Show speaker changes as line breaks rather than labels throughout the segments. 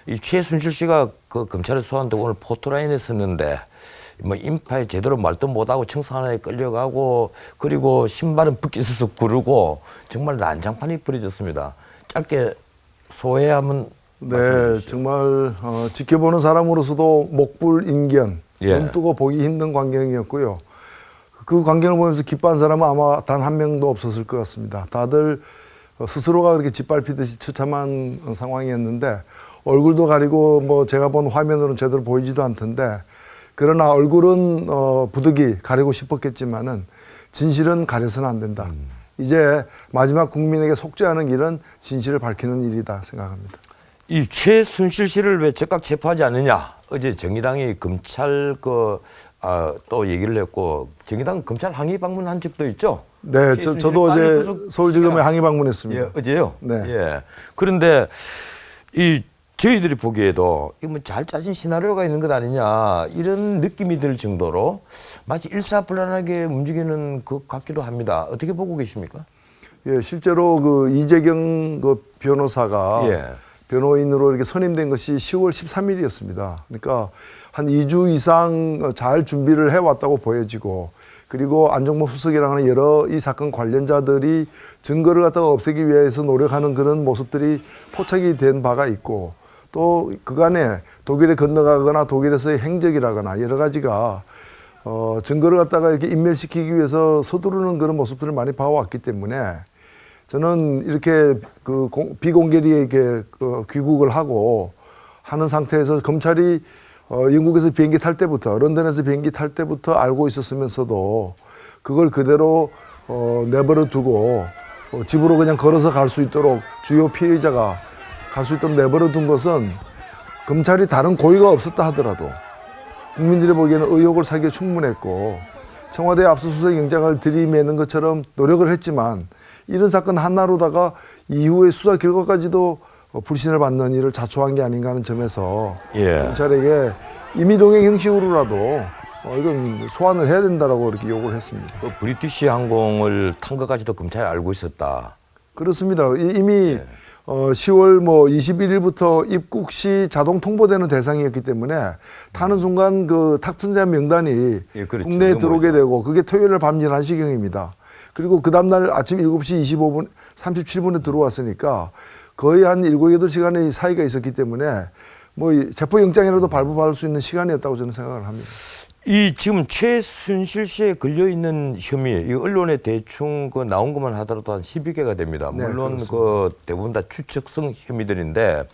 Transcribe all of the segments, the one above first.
이 최순실 씨가 그 검찰에 소환되고 오늘 포토라인에 섰는데 뭐 인파에 제대로 말도 못하고 청산하에 끌려가고 그리고 신발은 붓기서서 구르고 정말 난장판이 벌어졌습니다. 짧게 소회 한번
네,
말씀해 주시죠.
정말 지켜보는 사람으로서도 목불인견,
예.
눈 뜨고 보기 힘든 광경이었고요. 그 광경을 보면서 기뻐한 사람은 아마 단 한 명도 없었을 것 같습니다. 다들 스스로가 그렇게 짓밟히듯이 처참한 상황이었는데 얼굴도 가리고 뭐 제가 본 화면으로는 제대로 보이지도 않던데 그러나 얼굴은 부득이 가리고 싶었겠지만은 진실은 가려서는 안 된다. 이제 마지막 국민에게 속죄하는 길은 진실을 밝히는 일이다 생각합니다.
이 최순실 씨를 왜 즉각 체포하지 않느냐? 어제 정의당이 검찰 또 얘기를 했고 정의당 검찰 항의 방문한 적도 있죠.
네, 저도 어제 서울지검에 항의 방문했습니다.
예, 어제요.
네.
예. 그런데 이 저희들이 보기에도 이거 뭐 잘 짜진 시나리오가 있는 것 아니냐 이런 느낌이 들 정도로 마치 일사불란하게 움직이는 것 같기도 합니다. 어떻게 보고 계십니까?
예, 실제로 그 이재경 그 변호사가
예.
변호인으로 이렇게 선임된 것이 10월 13일이었습니다. 그러니까 한 2주 이상 잘 준비를 해왔다고 보여지고 그리고 안종범 수석이라는 여러 이 사건 관련자들이 증거를 갖다가 없애기 위해서 노력하는 그런 모습들이 포착이 된 바가 있고 또 그간에 독일에 건너가거나 독일에서의 행적이라거나 여러 가지가 증거를 갖다가 이렇게 인멸시키기 위해서 서두르는 그런 모습들을 많이 봐왔기 때문에 저는 이렇게 그 비공개리에 이렇게 귀국을 하고 하는 상태에서 검찰이 영국에서 비행기 탈 때부터 런던에서 비행기 탈 때부터 알고 있었으면서도 그걸 그대로 내버려 두고 집으로 그냥 걸어서 갈 수 있도록 주요 피해자가 갈 수 있도록 내버려 둔 것은 검찰이 다른 고의가 없었다 하더라도 국민들이 보기에는 의혹을 사기에 충분했고 청와대 압수수색 영장을 들이매는 것처럼 노력을 했지만 이런 사건 하나로다가 이후의 수사 결과까지도 불신을 받는 일을 자초한 게 아닌가 하는 점에서
예.
검찰에게 임의동행 형식으로라도 이건 소환을 해야 된다라고 이렇게 요구를 했습니다.
그 브리티시 항공을 탄 것까지도 검찰이 알고 있었다.
그렇습니다. 이미 10월 21일부터 입국 시 자동 통보되는 대상이었기 때문에 타는 순간 그 탑승자 명단이
예, 그렇죠.
국내에 들어오게 되고 그게 토요일 밤 11시경입니다. 그리고 그 다음날 아침 7시 25분, 37분에 들어왔으니까 거의 한 7, 8시간의 사이가 있었기 때문에 체포영장이라도 발부받을 수 있는 시간이었다고 저는 생각을 합니다.
이 지금 최순실 씨에 걸려 있는 혐의, 이 언론에 대충 나온 것만 하더라도 한 10여 개가 됩니다. 물론
네,
대부분 다 추측성 혐의들인데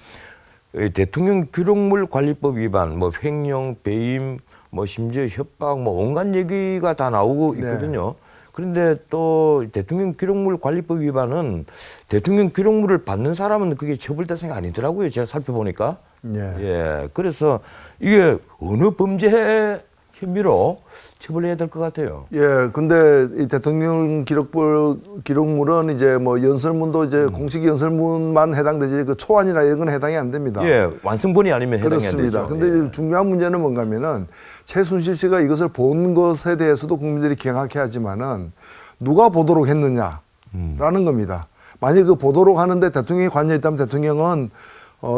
대통령 기록물 관리법 위반, 횡령, 배임, 심지어 협박, 온갖 얘기가 다 나오고 있거든요. 네. 그런데 또 대통령 기록물 관리법 위반은 대통령 기록물을 받는 사람은 그게 처벌 대상이 아니더라고요. 제가 살펴보니까. 예. 그래서 이게 어느 범죄 혐의로 처벌해야 될 것 같아요.
예, 근데 이 대통령 기록물은 이제 연설문도 이제 공식 연설문만 해당되지 그 초안이나 이런 건 해당이 안 됩니다.
예, 완성본이 아니면 해당이
그렇습니다.
안 되죠.
근데
예.
중요한 문제는 뭔가면은 최순실 씨가 이것을 본 것에 대해서도 국민들이 경악해 하지만은 누가 보도록 했느냐라는 겁니다. 만약 그 보도록 하는데 대통령이 관여했다면 대통령은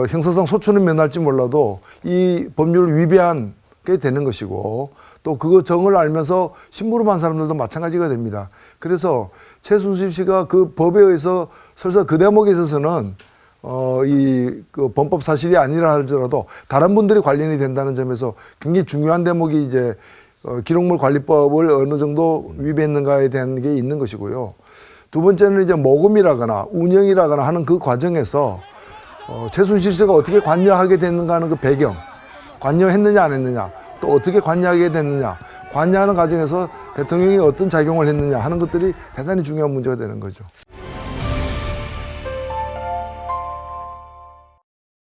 형사상 소추는 면할지 몰라도 이 법률을 위배한 게 되는 것이고 또 그거 정을 알면서 심부름한 사람들도 마찬가지가 됩니다. 그래서 최순실 씨가 그 법에 의해서 설사 그 대목에 있어서는 그 범법 사실이 아니라 할지라도 다른 분들이 관련이 된다는 점에서 굉장히 중요한 대목이 이제 기록물 관리법을 어느 정도 위배했는가에 대한 게 있는 것이고요. 두 번째는 이제 모금이라거나 운영이라거나 하는 그 과정에서 최순실 씨가 어떻게 관여하게 됐는가 하는 그 배경, 관여했느냐 안 했느냐, 또 어떻게 관여하게 됐느냐, 관여하는 과정에서 대통령이 어떤 작용을 했느냐 하는 것들이 대단히 중요한 문제가 되는 거죠.